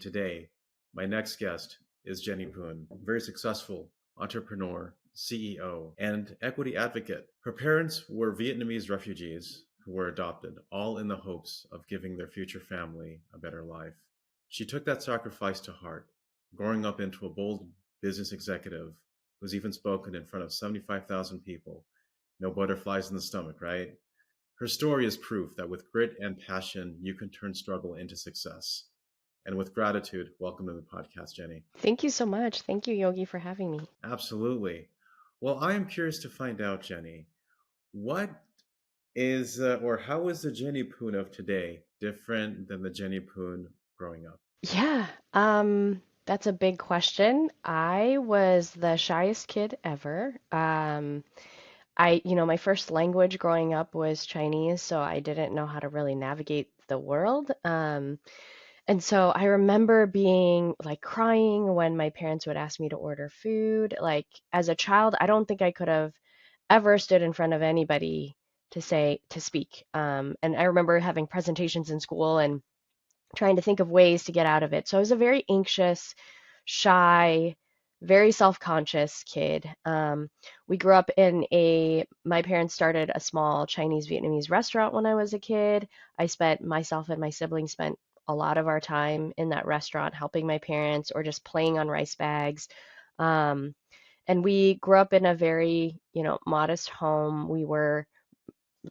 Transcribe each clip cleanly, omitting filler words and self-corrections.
Today, my next guest is Jenny Poon, very successful entrepreneur, CEO, and equity advocate. Her parents were Vietnamese refugees who were adopted, all in the hopes of giving their future family a better life. She took that sacrifice to heart, growing up into a bold business executive who's even spoken in front of 75,000 people. No butterflies in the stomach, right? Her story is proof that with grit and passion, you can turn struggle into success. And with gratitude, welcome to the podcast, Jenny. Thank you so much. Thank you, Yogi, for having me. Absolutely. Well, I am curious to find out, Jenny, what is or how is the Jenny Poon of today different than the Jenny Poon growing up? Yeah, that's a big question. I was the shyest kid ever. My first language growing up was Chinese, so I didn't know how to really navigate the world. And so I remember being like crying when my parents would ask me to order food. Like as a child, I don't think I could have ever stood in front of anybody to speak. And I remember having presentations in school and trying to think of ways to get out of it. So I was a very anxious, shy, very self-conscious kid. We grew up my parents started a small Chinese Vietnamese restaurant when I was a kid. Myself and my siblings spent a lot of our time in that restaurant helping my parents or just playing on rice bags. Um, and we grew up in a very, modest home. We were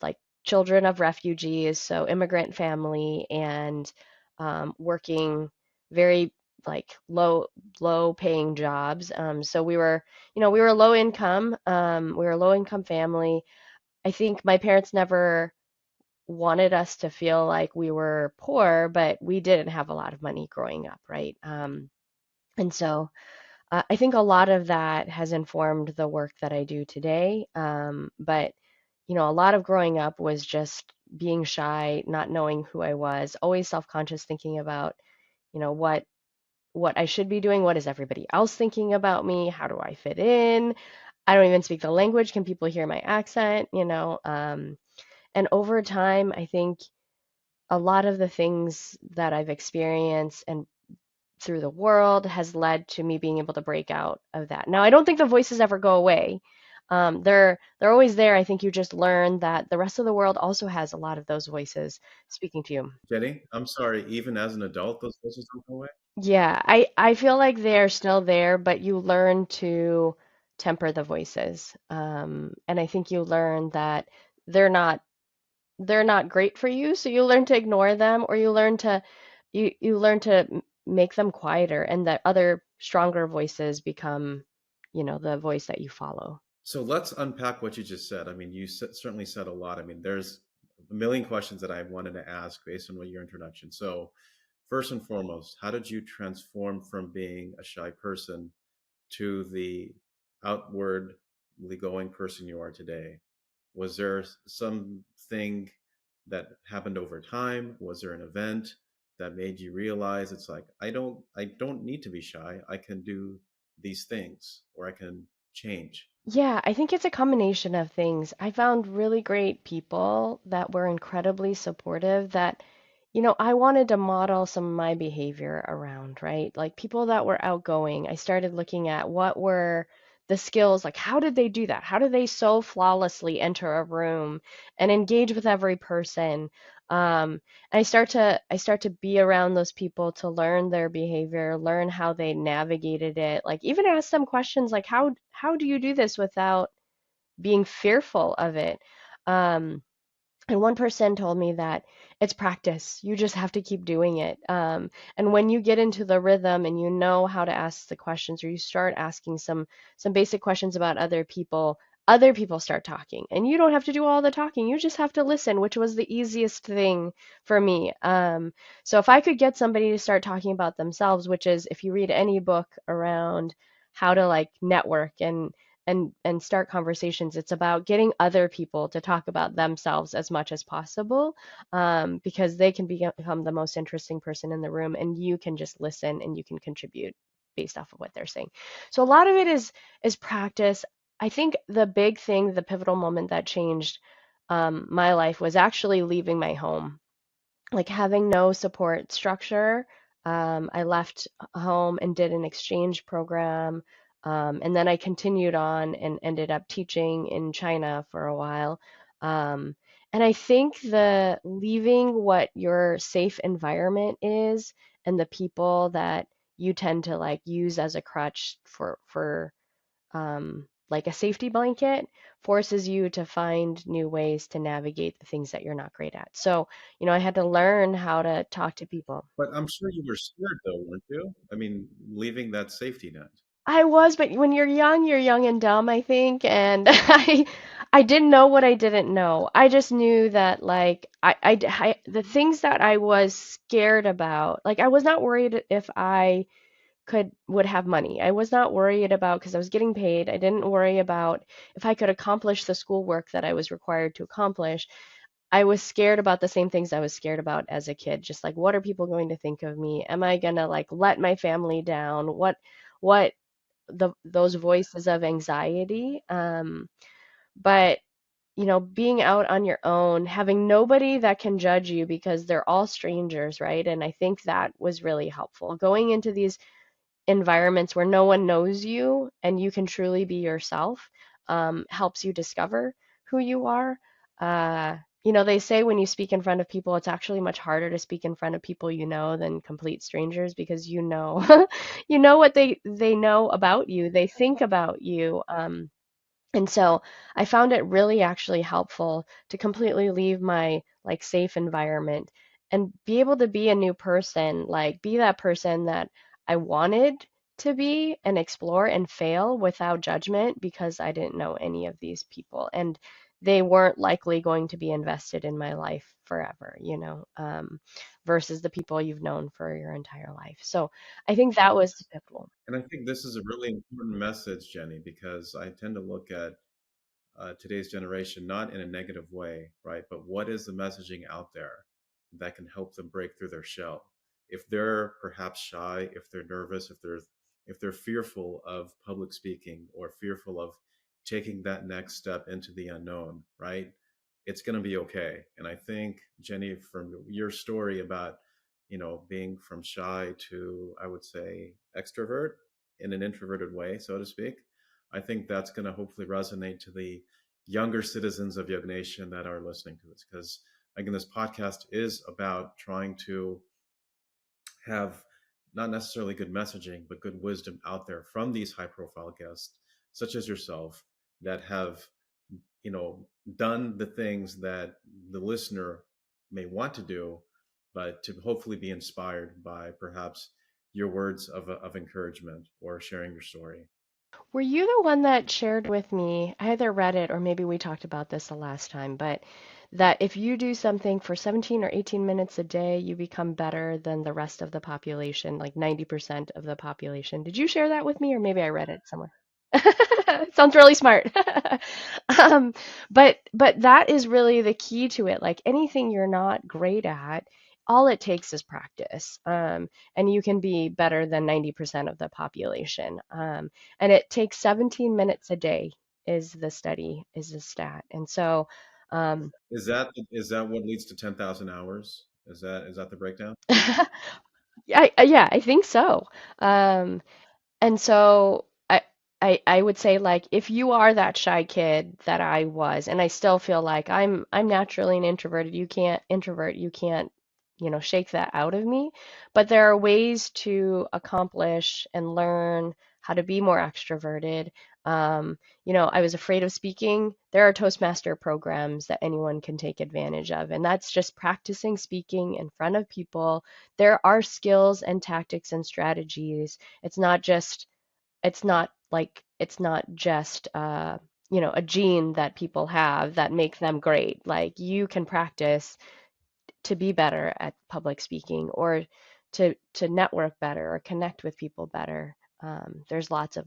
like children of refugees, so immigrant family, and working very like low paying jobs. So we were low income. We were a low income family. I think my parents never wanted us to feel like we were poor, but we didn't have a lot of money growing up, right? And so I think a lot of that has informed the work that I do today. But a lot of growing up was just being shy, not knowing who I was, always self-conscious, thinking about, you know, what what I should be doing, what is everybody else thinking about me, how do I fit in? I don't even speak the language. Can people hear my accent? And over time, I think a lot of the things that I've experienced and through the world has led to me being able to break out of that. Now, I don't think the voices ever go away. They're always there. I think you just learn that the rest of the world also has a lot of those voices speaking to you. Jenny, I'm sorry, even as an adult, those voices don't go away? Yeah, I feel like they're still there, but you learn to temper the voices. And I think you learn that they're not they're not great for you, so you learn to ignore them, or you learn to make them quieter, and that other stronger voices become, the voice that you follow. So let's unpack what you just said. I mean, certainly said a lot. I mean, there's a million questions that I wanted to ask based on what your introduction. So, first and foremost, how did you transform from being a shy person to the outwardly going person you are today? Was there something that happened over time? Was there an event that made you realize it's like I don't need to be shy. I can do these things or I can change. Yeah, I think it's a combination of things. I found really great people that were incredibly supportive that, I wanted to model some of my behavior around, right? Like people that were outgoing. I started looking at what were the skills, like how did they do that? How do they so flawlessly enter a room and engage with every person? And I start to be around those people to learn their behavior, learn how they navigated it, like even ask them questions like how do you do this without being fearful of it? Um, and one person told me that it's practice. You just have to keep doing it. And when you get into the rhythm and you know how to ask the questions, or you start asking some basic questions about other people start talking. And you don't have to do all the talking. You just have to listen, which was the easiest thing for me. So if I could get somebody to start talking about themselves, which is if you read any book around how to like network and start conversations. It's about getting other people to talk about themselves as much as possible, because they can become the most interesting person in the room, and you can just listen and you can contribute based off of what they're saying. So a lot of it is practice. I think the big thing, the pivotal moment that changed my life was actually leaving my home, like having no support structure. I left home and did an exchange program. And then I continued on and ended up teaching in China for a while. Um, and I think the leaving what your safe environment is and the people that you tend to like use as a crutch for like a safety blanket forces you to find new ways to navigate the things that you're not great at. So, I had to learn how to talk to people. But I'm sure you were scared though, weren't you? I mean, leaving that safety net. I was, but when you're young and dumb, I think, and I didn't know what I didn't know. I just knew that like the things that I was scared about, like I was not worried if I would have money. I was not worried about because I was getting paid. I didn't worry about if I could accomplish the schoolwork that I was required to accomplish. I was scared about the same things I was scared about as a kid. Just like, what are people going to think of me? Am I gonna like let my family down? What those voices of anxiety. But being out on your own, having nobody that can judge you because they're all strangers, right? And I think that was really helpful. Going into these environments where no one knows you and you can truly be yourself helps you discover who you are. They say when you speak in front of people, it's actually much harder to speak in front of people you know than complete strangers because you know what they know about you, they think about you. And so I found it really actually helpful to completely leave my like safe environment and be able to be a new person, like be that person that I wanted to be and explore and fail without judgment because I didn't know any of these people and they weren't likely going to be invested in my life forever, versus the people you've known for your entire life. So I think that was pivotal. And I think this is a really important message, Jenny, because I tend to look at today's generation not in a negative way, right? But what is the messaging out there that can help them break through their shell? If they're perhaps shy, if they're nervous, if they're fearful of public speaking or fearful of taking that next step into the unknown, right? It's going to be okay. And I think, Jenny, from your story about, being from shy to, I would say, extrovert in an introverted way, so to speak, I think that's going to hopefully resonate to the younger citizens of YoggNation that are listening to this. Because again, this podcast is about trying to have not necessarily good messaging, but good wisdom out there from these high profile guests, such as yourself, that have, you know, done the things that the listener may want to do, but to hopefully be inspired by perhaps your words of encouragement or sharing your story. Were you the one that shared with me? I either read it or maybe we talked about this the last time, but that if you do something for 17 or 18 minutes a day, you become better than the rest of the population, like 90% of the population. Did you share that with me or maybe I read it somewhere? Sounds really smart. Um, but that is really the key to it. Like anything you're not great at, all it takes is practice. And you can be better than 90% of the population. And it takes 17 minutes a day is the stat. And so, um, Is that what leads to 10,000 hours? Is that the breakdown? yeah, I think so. Um, And so I would say like if you are that shy kid that I was, and I still feel like I'm naturally an introverted, you can't, shake that out of me. But there are ways to accomplish and learn how to be more extroverted. I was afraid of speaking. There are Toastmaster programs that anyone can take advantage of, and that's just practicing speaking in front of people. There are skills and tactics and strategies. It's not just a gene that people have that make them great. Like you can practice to be better at public speaking or to network better or connect with people better. There's lots of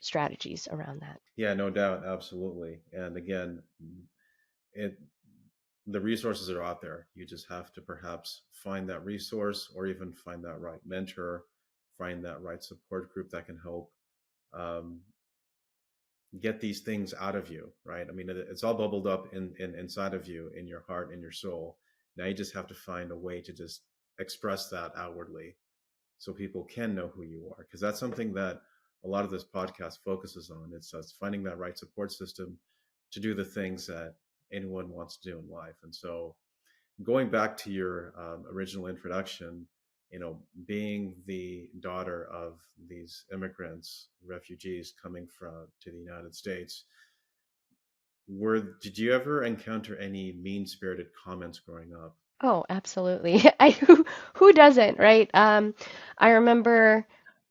strategies around that. Yeah, no doubt, absolutely. And again, it the resources are out there. You just have to perhaps find that resource or even find that right mentor, find that right support group that can help um, get these things out of you, right? I mean, it's all bubbled up inside of you, in your heart, in your soul. Now you just have to find a way to just express that outwardly. so people can know who you are, because that's something that a lot of this podcast focuses on. It's us finding that right support system to do the things that anyone wants to do in life. And so, going back to your original introduction, being the daughter of these immigrants, refugees coming from to the United States, did you ever encounter any mean-spirited comments growing up? Oh, absolutely. Who doesn't, right? I remember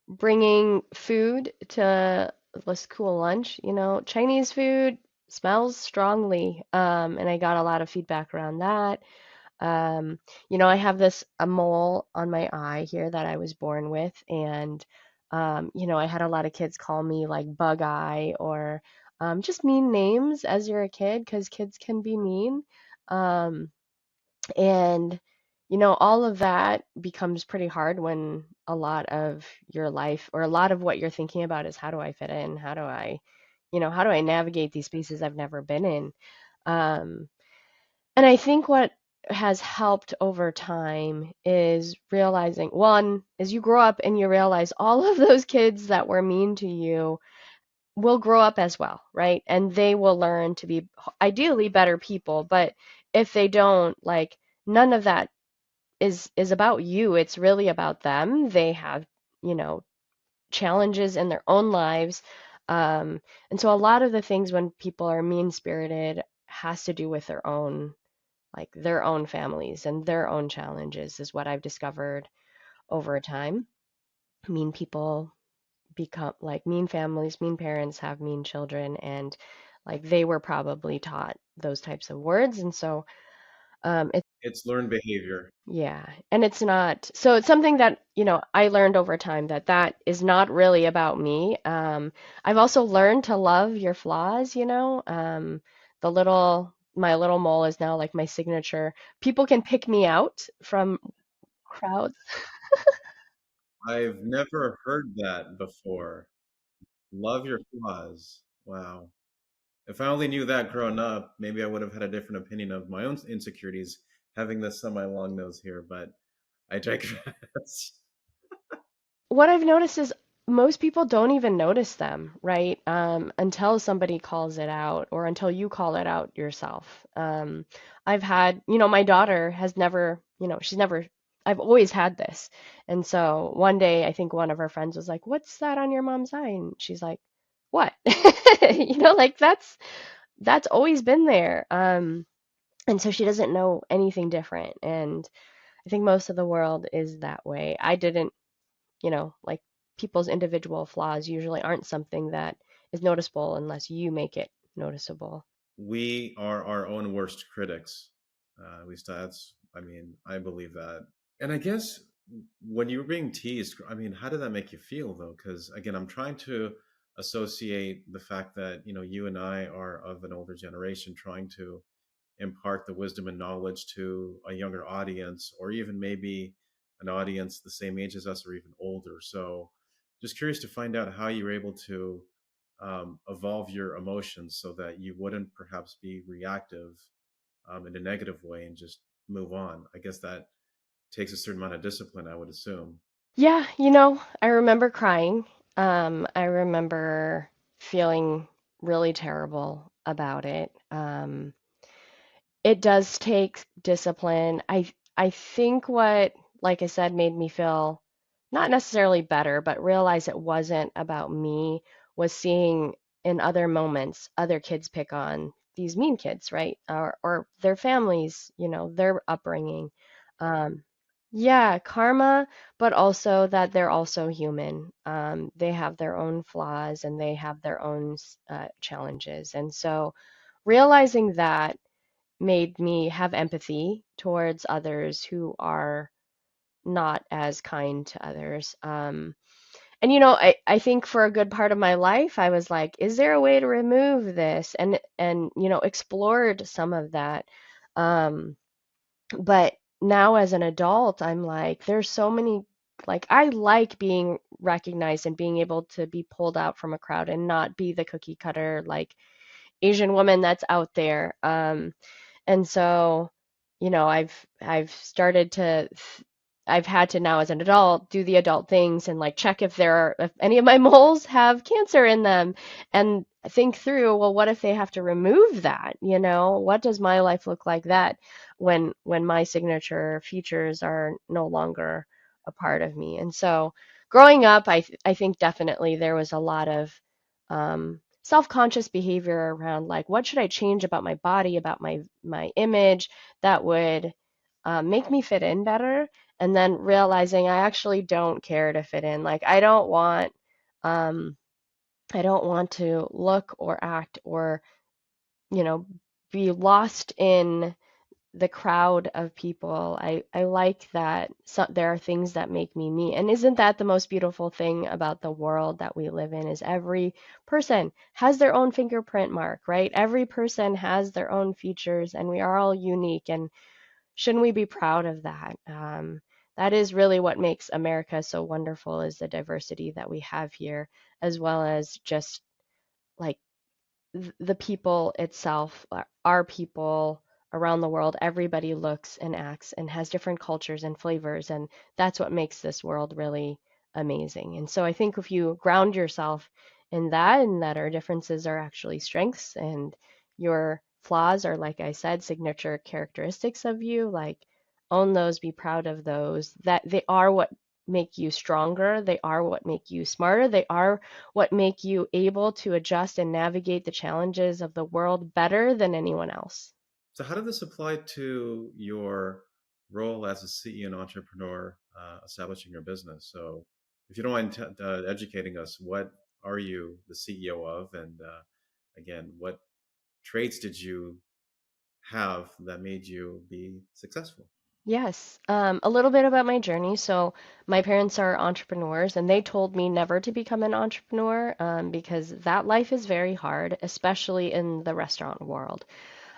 bringing food to the school lunch. Chinese food smells strongly, and I got a lot of feedback around that. Um, I have this a mole on my eye here that I was born with, and I had a lot of kids call me like bug eye or just mean names as you're a kid, because kids can be mean. Um, and all of that becomes pretty hard when a lot of your life or a lot of what you're thinking about is how do I fit in? How do I navigate these spaces I've never been in? Um, and I think what has helped over time is realizing one is you grow up and you realize all of those kids that were mean to you will grow up as well, right? And they will learn to be ideally better people. But if they don't, like, none of that is about you. It's really about them. They have, you know, challenges in their own lives. And so a lot of the things when people are mean-spirited has to do with their own families and their own challenges is what I've discovered over time. Mean people become like mean families, mean parents have mean children, and like they were probably taught those types of words. And so it's It's learned behavior. yeah, and it's not so it's something that I learned over time that is not really about me. I've also learned to love your flaws. My little mole is now like my signature. People can pick me out from crowds. I've never heard that before. Love your flaws. Wow. If I only knew that growing up, maybe I would have had a different opinion of my own insecurities having this semi long nose here, but I digress. What I've noticed is most people don't even notice them, right? Until somebody calls it out or until you call it out yourself. I've had, my daughter has never, I've always had this. And so one day I think one of her friends was like, "What's that on your mom's eye?" And she's like, "What?" Like that's always been there. And so she doesn't know anything different. And I think most of the world is that way. I didn't like people's individual flaws usually aren't something that is noticeable unless you make it noticeable. We are our own worst critics. At least I mean, I believe that. And I guess when you were being teased, I mean, how did that make you feel though? Because again, I'm trying to associate the fact that, you and I are of an older generation trying to impart the wisdom and knowledge to a younger audience, or even maybe an audience the same age as us or even older. So, just curious to find out how you were able to evolve your emotions so that you wouldn't perhaps be reactive in a negative way and just move on. I guess that takes a certain amount of discipline, I would assume. Yeah, I remember crying. I remember feeling really terrible about it. It does take discipline. I think what, like I said, made me feel not necessarily better, but realize it wasn't about me was seeing in other moments other kids pick on these mean kids, right? Or their families, their upbringing. Um, yeah, karma, but also that they're also human. They have their own flaws and they have their own challenges. And so realizing that made me have empathy towards others who are not as kind to others. And I think for a good part of my life, I was like, is there a way to remove this? And explored some of that. Um, but now as an adult, I'm like, there's so many, like, I like being recognized and being able to be pulled out from a crowd and not be the cookie cutter, like, Asian woman that's out there. And so, I've started to I've had to now as an adult do the adult things and like check if any of my moles have cancer in them and think through, well, what if they have to remove that? You know, what does my life look like that when my signature features are no longer a part of me? And so growing up, I think definitely there was a lot of self-conscious behavior around like what should I change about my body, about my image that would make me fit in better, and then realizing I actually don't care to fit in. Like um I don't want to look or act or, you know, be lost in the crowd of people. I like that there are things that make me me. And isn't that the most beautiful thing about the world that we live in is every person has their own fingerprint mark, right? Every person has their own features and we are all unique. And shouldn't we be proud of that? That is really what makes America so wonderful is the diversity that we have here, as well as just like the people itself, our people around the world, everybody looks and acts and has different cultures and flavors, and that's what makes this world really amazing. And so I think if you ground yourself in that and that our differences are actually strengths and your flaws are, like I said, signature characteristics of you, like own those, be proud of those, that they are what make you stronger, they are what make you smarter, they are what make you able to adjust and navigate the challenges of the world better than anyone else. So, how did this apply to your role as a CEO and entrepreneur, establishing your business? So, if you don't mind educating us, what are you the CEO of? And again, what traits did you have that made you be successful? Yes, a little bit about my journey. So, my parents are entrepreneurs, and they told me never to become an entrepreneur because that life is very hard, especially in the restaurant world.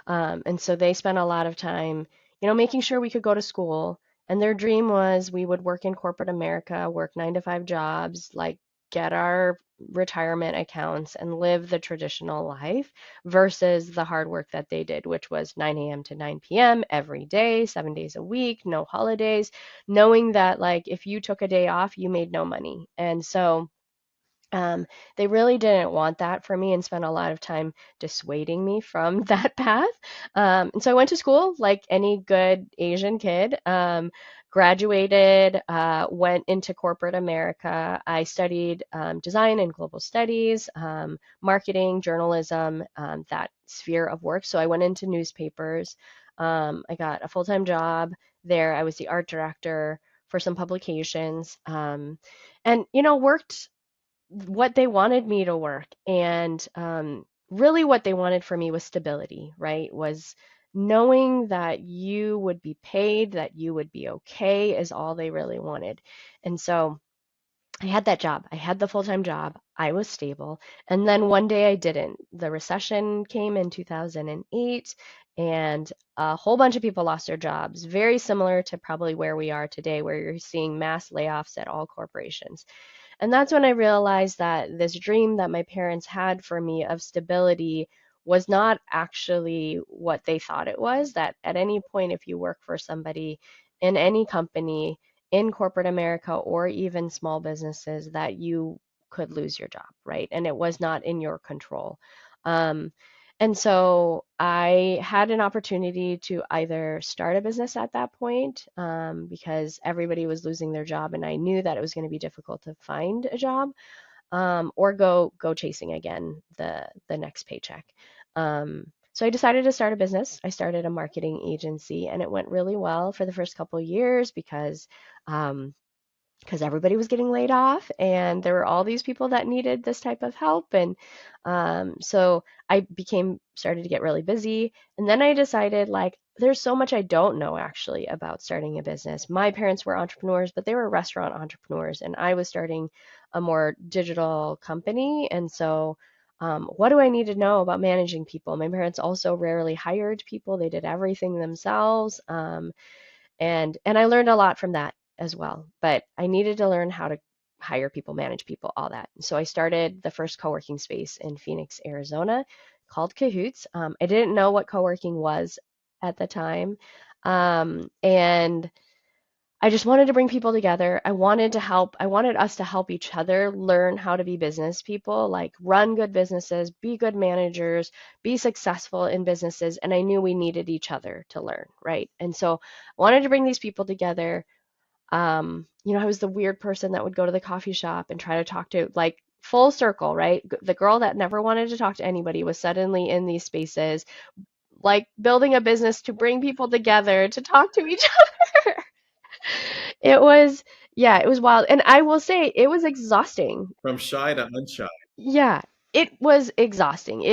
And so they spent a lot of time, you know, making sure we could go to school. And their dream was we would work in corporate America, work 9 to 5 jobs, like get our retirement accounts and live the traditional life versus the hard work that they did, which was 9 a.m. to 9 p.m. every day, 7 days a week, no holidays, knowing that like if you took a day off, you made no money. And so um, they really didn't want that for me and spent a lot of time dissuading me from that path. And so I went to school like any good Asian kid, graduated, went into corporate America. I studied design and global studies, marketing, journalism, that sphere of work. So I went into newspapers. I got a full-time job there. I was the art director for some publications. And you know worked what they wanted me to work. And really, what they wanted for me was stability, right? Was knowing that you would be paid, that you would be okay, is all they really wanted. And so I had that job. I had the full-time job. I was stable. And then one day I didn't. The recession came in 2008, and a whole bunch of people lost their jobs, very similar to probably where we are today, where you're seeing mass layoffs at all corporations. And that's when I realized that this dream that my parents had for me of stability was not actually what they thought it was. That at any point, if you work for somebody in any company, in corporate America, or even small businesses, that you could lose your job, right? And it was not in your control. Um, and so I had an opportunity to either start a business at that point because everybody was losing their job, and I knew that it was going to be difficult to find a job, or go chasing again the next paycheck. So I decided to start a business. I started a marketing agency, and it went really well for the first couple of years um, because everybody was getting laid off and there were all these people that needed this type of help. And so I became started to get really busy. And then I decided like there's so much I don't know actually about starting a business. My parents were entrepreneurs, but they were restaurant entrepreneurs, and I was starting a more digital company. And so what do I need to know about managing people? My parents also rarely hired people. They did everything themselves. And I learned a lot from that as well. But I needed to learn how to hire people, manage people, all that. So I started the first co-working space in Phoenix, Arizona, called Cahoots. I didn't know what co-working was at the time, and I just wanted to bring people together. I wanted to help. I wanted us to help each other learn how to be business people, like run good businesses, be good managers, be successful in businesses. And I knew we needed each other to learn, right? And so I wanted to bring these people together. I was the weird person that would go to the coffee shop and try to talk to, like, full circle, right? The girl that never wanted to talk to anybody was suddenly in these spaces, like building a business to bring people together to talk to each other. It was, yeah, it was wild. And I will say it was exhausting. From shy to unshy. Yeah, it was exhausting.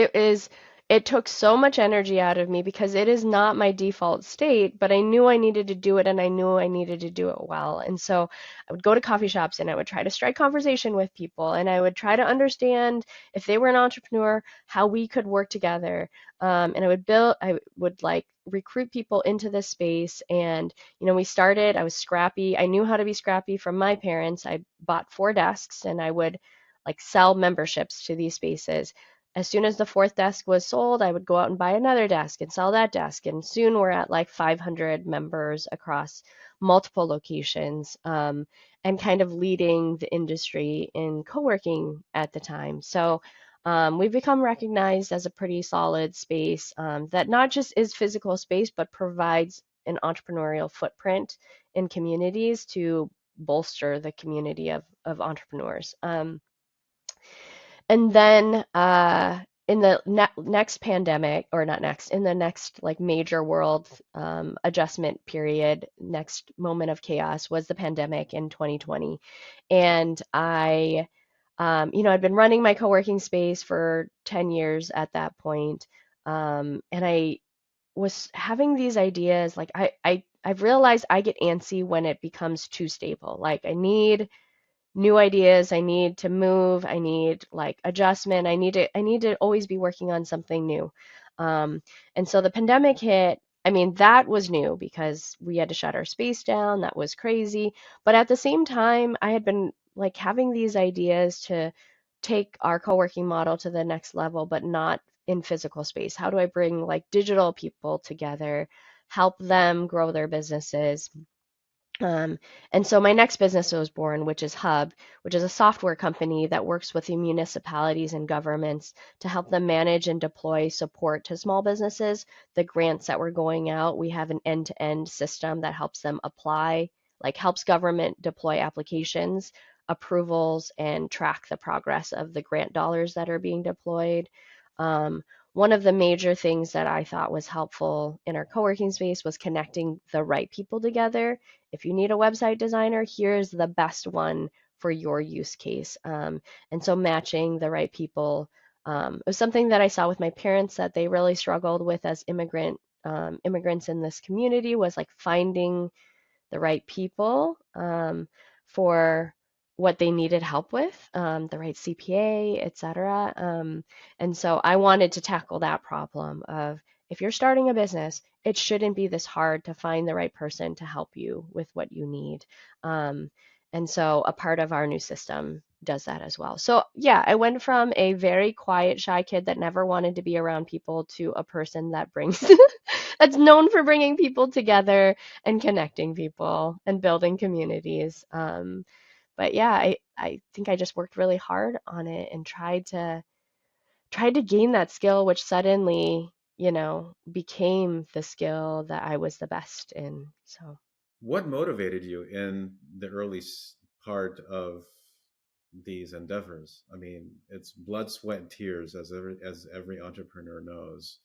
It took so much energy out of me because it is not my default state, but I knew I needed to do it and I knew I needed to do it well. And so I would go to coffee shops and I would try to strike conversation with people and I would try to understand if they were an entrepreneur, how we could work together. And I would like recruit people into this space. And, I was scrappy. I knew how to be scrappy from my parents. I bought 4 desks and I would like sell memberships to these spaces. As soon as the fourth desk was sold, I would go out and buy another desk and sell that desk. And soon we're at like 500 members across multiple locations, and kind of leading the industry in co working at the time. So we've become recognized as a pretty solid space, that not just is physical space, but provides an entrepreneurial footprint in communities to bolster the community of entrepreneurs. And then in the next pandemic, or not next, in the next like major world adjustment period, next moment of chaos was the pandemic in 2020. And I'd been running my co-working space for 10 years at that point. And I was having these ideas, like I've realized I get antsy when it becomes too stable. Like I need new ideas, I need to move, I need like adjustment, I need to always be working on something new. um, and so the pandemic hit. I mean, that was new because we had to shut our space down. That was crazy. But at the same time, I had been like having these ideas to take our co-working model to the next level, but not in physical space. How do I bring like digital people together, help them grow their businesses? um, and so my next business was born, which is Hub, which is a software company that works with the municipalities and governments to help them manage and deploy support to small businesses. The grants that were going out, we have an end-to-end system that helps them apply, like helps government deploy applications, approvals, and track the progress of the grant dollars that are being deployed. Um, One of the major things that I thought was helpful in our co-working space was connecting the right people together. If you need a website designer, here's the best one for your use case. And so matching the right people, it was something that I saw with my parents that they really struggled with as immigrants in this community, was like finding the right people, for what they needed help with, the right CPA, et cetera. And so I wanted to tackle that problem of, if you're starting a business, it shouldn't be this hard to find the right person to help you with what you need. Um, and so a part of our new system does that as well. So yeah, I went from a very quiet, shy kid that never wanted to be around people to a person that brings that's known for bringing people together and connecting people and building communities. But yeah, I think I just worked really hard on it and tried to gain that skill, which suddenly, became the skill that I was the best in. So What motivated you in the early part of these endeavors? I mean, it's blood, sweat, and tears, as every entrepreneur knows.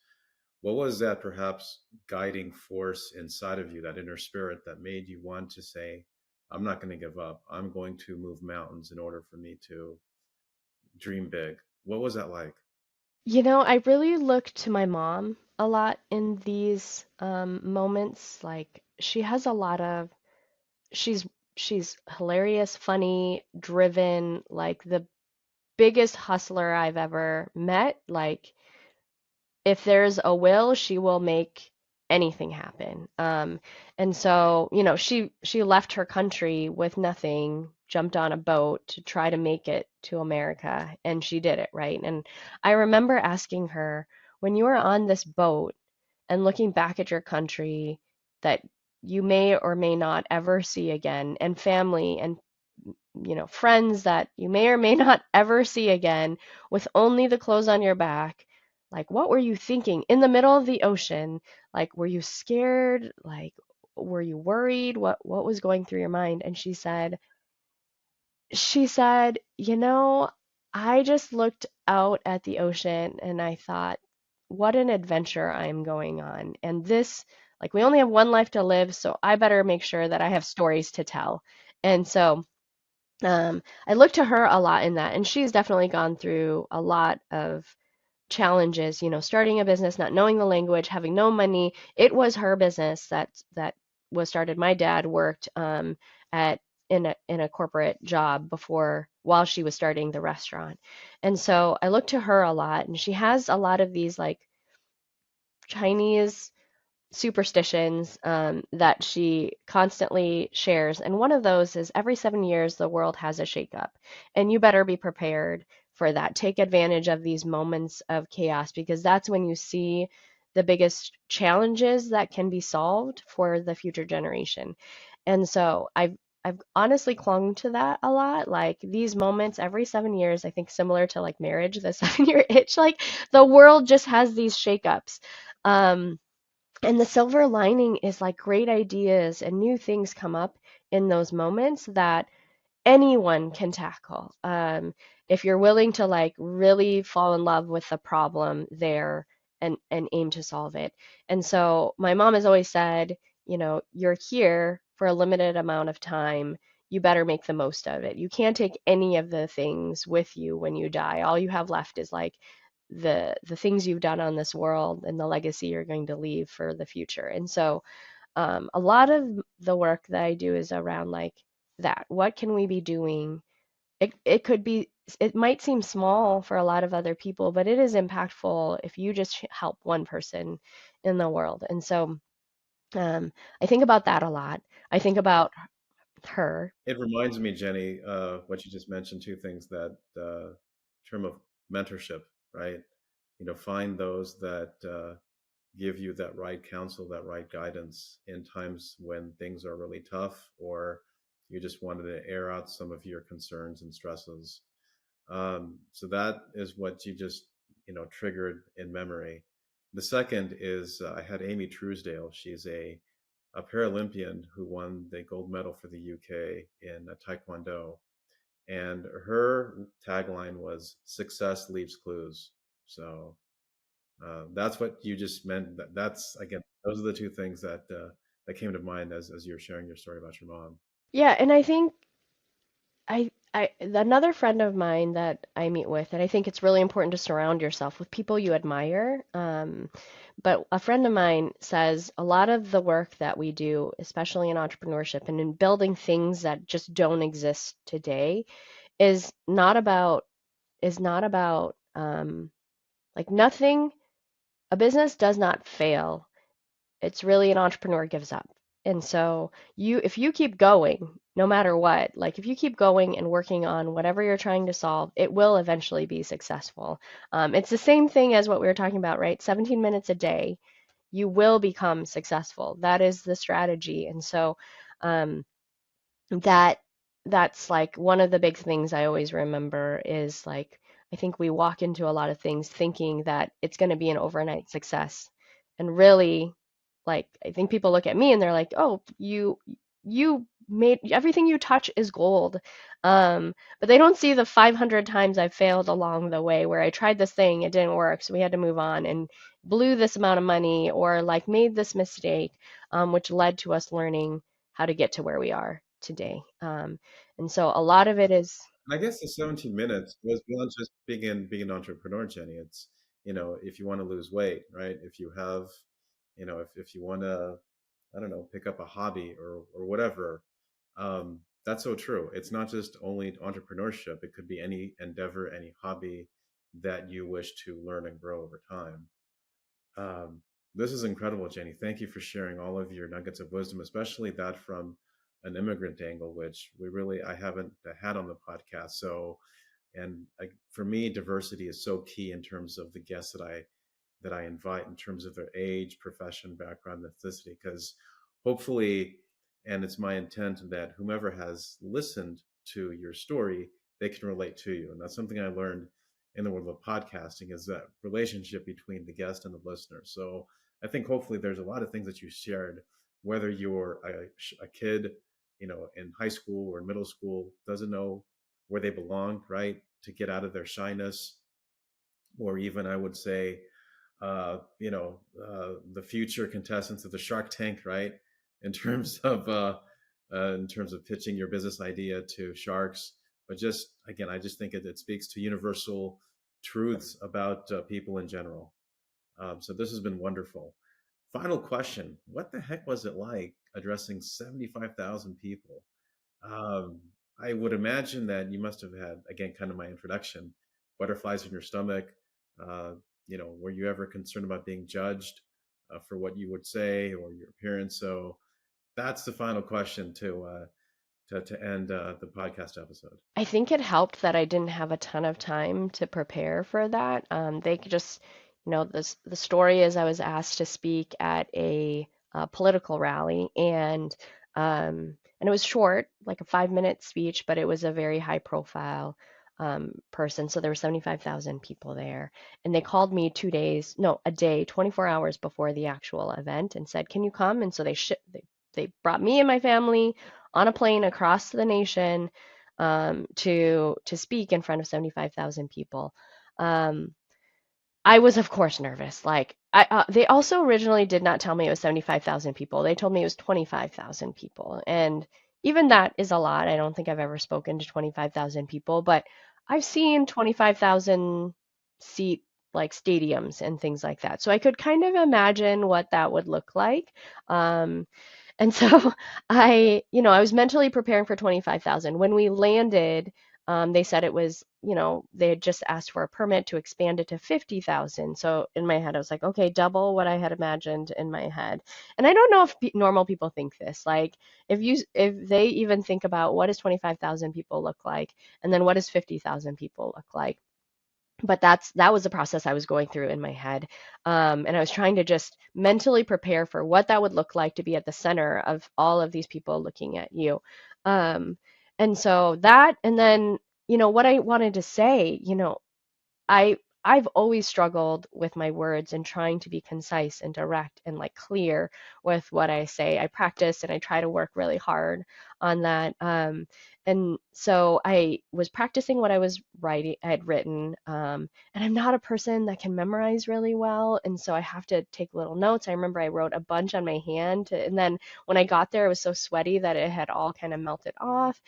What was that perhaps guiding force inside of you, that inner spirit that made you want to say, I'm not going to give up. I'm going to move mountains in order for me to dream big? What was that like? I really look to my mom a lot in these moments. Like she has a lot of she's she's hilarious, funny, driven, like the biggest hustler I've ever met. Like if there's a will, she will make anything happen. And so, she left her country with nothing, jumped on a boat to try to make it to America, and she did it, right? And I remember asking her, when you were on this boat and looking back at your country that you may or may not ever see again, and family and friends that you may or may not ever see again with only the clothes on your back. Like, what were you thinking in the middle of the ocean? Like, were you scared? Like, were you worried? What was going through your mind? And she said, I just looked out at the ocean and I thought, what an adventure I'm going on. And this, like, we only have one life to live, so I better make sure that I have stories to tell. And so I look to her a lot in that, and she's definitely gone through a lot of challenges, starting a business, not knowing the language, having no money. It was her business that was started. My dad worked at in a corporate job before while she was starting the restaurant. And so I look to her a lot, and she has a lot of these like Chinese superstitions that she constantly shares. And one of those is every 7 years, the world has a shakeup. And you better be prepared for that. Take advantage of these moments of chaos because that's when you see the biggest challenges that can be solved for the future generation. And so I've honestly clung to that a lot. Like these moments every 7 years, I think similar to like marriage, the 7 year itch, like the world just has these shakeups. Um, and the silver lining is like great ideas and new things come up in those moments that anyone can tackle. If you're willing to like really fall in love with the problem there and aim to solve it. And so my mom has always said, you're here for a limited amount of time. You better make the most of it. You can't take any of the things with you when you die. All you have left is like the things you've done on this world and the legacy you're going to leave for the future. And so a lot of the work that I do is around like that. What can we be doing? It could be, it might seem small for a lot of other people, but it is impactful if you just help one person in the world. And so I think about that a lot. I think about her. It reminds me, Jenny, what you just mentioned, two things that term of mentorship, right? Find those that give you that right counsel, that right guidance in times when things are really tough, or you just wanted to air out some of your concerns and stresses. So that is what you just, triggered in memory. The second is I had Amy Truesdale. She's a Paralympian who won the gold medal for the UK in Taekwondo. And her tagline was "Success leaves clues." So that's what you just meant. That's again, those are the two things that came to mind as you're sharing your story about your mom. Yeah, and I think another friend of mine that I meet with, and I think it's really important to surround yourself with people you admire. But a friend of mine says a lot of the work that we do, especially in entrepreneurship and in building things that just don't exist today, is not about like nothing. A business does not fail. It's really an entrepreneur gives up. And so if you keep going, no matter what, like if you keep going and working on whatever you're trying to solve, it will eventually be successful. It's the same thing as what we were talking about, right? 17 minutes a day, you will become successful. That is the strategy. And so um, that that's like one of the big things I always remember is like I think we walk into a lot of things thinking that it's going to be an overnight success. And really like I think people look at me and they're like, "Oh, you made everything you touch is gold." But they don't see the 500 times I've failed along the way where I tried this thing, it didn't work, so we had to move on and blew this amount of money or like made this mistake, which led to us learning how to get to where we are today. And so a lot of it is, And I guess the 17 minutes was beyond just being an entrepreneur, Jenny. It's, if you want to lose weight, right? If you have, if you want to, I don't know, pick up a hobby or whatever. That's so true. It's not just only entrepreneurship. It could be any endeavor, any hobby that you wish to learn and grow over time. Um, this is incredible, Jenny. Thank you for sharing all of your nuggets of wisdom, especially that from an immigrant angle, which I haven't had on the podcast. So, and for me, diversity is so key in terms of the guests that I invite in terms of their age, profession, background, ethnicity, because hopefully, and it's my intent that whomever has listened to your story, they can relate to you. And that's something I learned in the world of podcasting, is that relationship between the guest and the listener. So I think hopefully there's a lot of things that you shared, whether you're a kid, in high school or middle school, doesn't know where they belong, right? To get out of their shyness, or even I would say, the future contestants of the Shark Tank, right? In terms of pitching your business idea to sharks. But just again, I just think it speaks to universal truths about people in general. So this has been wonderful. Final question: what the heck was it like addressing 75,000 people? Um, I would imagine that you must have had, again, kind of my introduction, butterflies in your stomach. Uh, were you ever concerned about being judged for what you would say or your appearance? So that's the final question to end the podcast episode. I think it helped that I didn't have a ton of time to prepare for that. They could just, the story is I was asked to speak at a political rally, and it was short, like a 5-minute speech, but it was a very high profile person. So there were 75,000 people there, and they called me 2 days, no, a day, 24 hours before the actual event, and said, "Can you come?" And so they brought me and my family on a plane across the nation to speak in front of 75,000 people. Um, I was, of course, nervous. They also originally did not tell me it was 75,000 people. They told me it was 25,000 people, and even that is a lot. I don't think I've ever spoken to 25,000 people, but I've seen 25,000 seat like stadiums and things like that. So I could kind of imagine what that would look like. Um, and so I was mentally preparing for 25,000. When we landed, they said it was, they had just asked for a permit to expand it to 50,000. So in my head, I was like, okay, double what I had imagined in my head. And I don't know if normal people think this. Like, if they even think about what does 25,000 people look like, and then what does 50,000 people look like. But that was the process I was going through in my head, and I was trying to just mentally prepare for what that would look like to be at the center of all of these people looking at you. um, and so that, and then what I wanted to say, I I've always struggled with my words and trying to be concise and direct and like clear with what I say. I practice and I try to work really hard on that. And so I was practicing what I had written. And I'm not a person that can memorize really well, and so I have to take little notes. I remember I wrote a bunch on my hand, and then when I got there, it was so sweaty that it had all kind of melted off.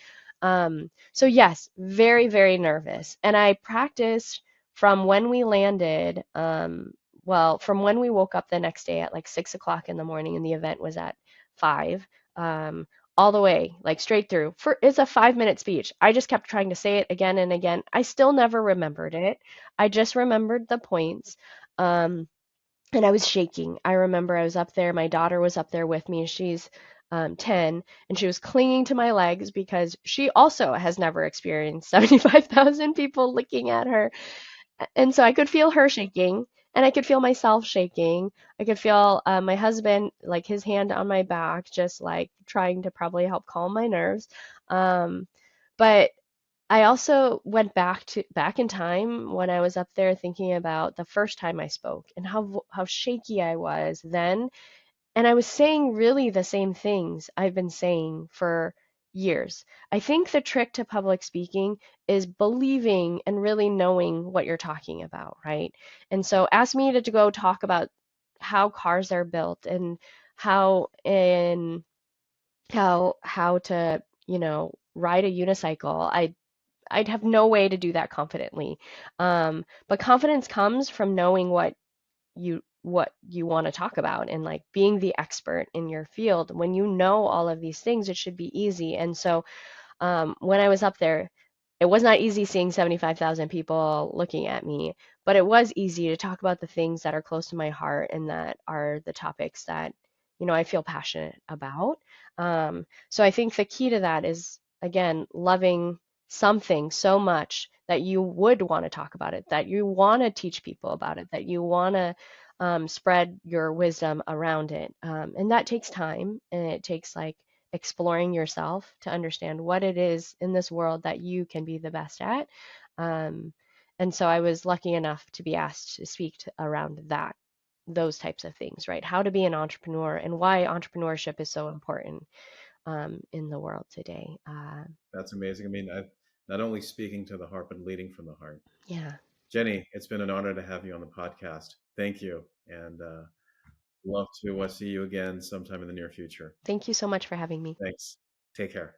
So yes, very, very nervous. And I practiced from when we landed, well, from when we woke up the next day at like 6 o'clock in the morning, and the event was at 5, um, all the way, like straight through. It's a 5-minute speech. I just kept trying to say it again and again. I still never remembered it. I just remembered the points. Um, and I was shaking. I remember I was up there. My daughter was up there with me. She's 10, and she was clinging to my legs because she also has never experienced 75,000 people looking at her. And so I could feel her shaking, and I could feel myself shaking. I could feel my husband, like his hand on my back, just like trying to probably help calm my nerves. Um, but I also went back in time when I was up there thinking about the first time I spoke and how shaky I was then, and I was saying really the same things I've been saying for years. I think the trick to public speaking is believing and really knowing what you're talking about, right? And so ask me to go talk about how cars are built and how in how to, ride a unicycle. I'd have no way to do that confidently. But confidence comes from knowing what you want to talk about and like being the expert in your field. When you know all of these things, it should be easy. And so when I was up there, it was not easy seeing 75,000 people looking at me, but it was easy to talk about the things that are close to my heart and that are the topics that, I feel passionate about. So I think the key to that is, again, loving something so much that you would want to talk about it, that you want to teach people about it, that you want to spread your wisdom around it. And that takes time, and it takes like exploring yourself to understand what it is in this world that you can be the best at. Um, and so I was lucky enough to be asked to speak around that, those types of things, right? How to be an entrepreneur and why entrepreneurship is so important in the world today. That's amazing. I mean, not only speaking to the heart, but leading from the heart. Yeah. Jenny, it's been an honor to have you on the podcast. Thank you. And love to see you again sometime in the near future. Thank you so much for having me. Thanks. Take care.